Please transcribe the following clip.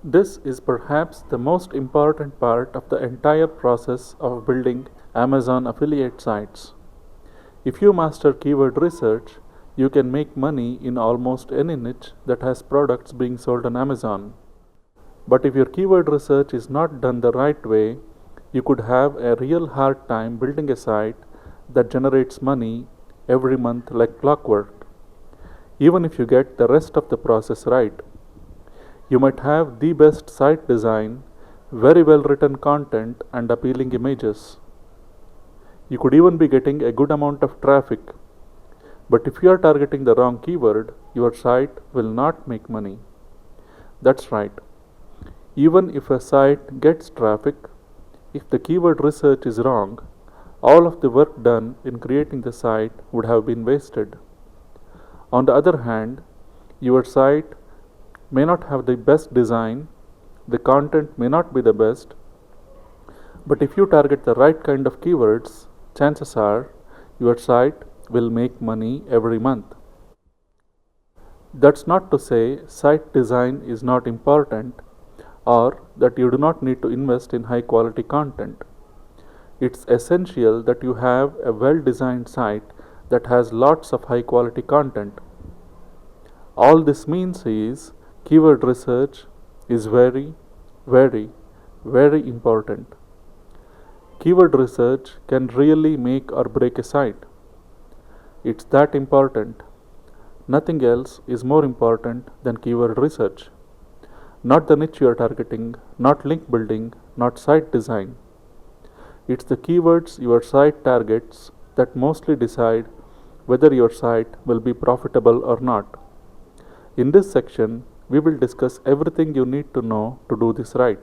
This is perhaps the most important part of the entire process of building Amazon affiliate sites. If you master keyword research, you can make money in almost any niche that has products being sold on Amazon. But if your keyword research is not done the right way, you could have a real hard time building a site that generates money every month like clockwork, even if you get the rest of the process right. You might have the best site design, very well written content, and appealing images. You could even be getting a good amount of traffic. But if you are targeting the wrong keyword, your site will not make money. That's right. Even if a site gets traffic, if the keyword research is wrong, all of the work done in creating the site would have been wasted. On the other hand, your site may not have the best design, the content may not be the best, but if you target the right kind of keywords, chances are your site will make money every month. That's not to say site design is not important or that you do not need to invest in high quality content. It's essential that you have a well designed site that has lots of high quality content. All this means is keyword research is very, very, very important. Keyword research can really make or break a site. It's that important. Nothing else is more important than keyword research. Not the niche you are targeting, not link building, not site design. It's the keywords your site targets that mostly decide whether your site will be profitable or not. In this section, we will discuss everything you need to know to do this right.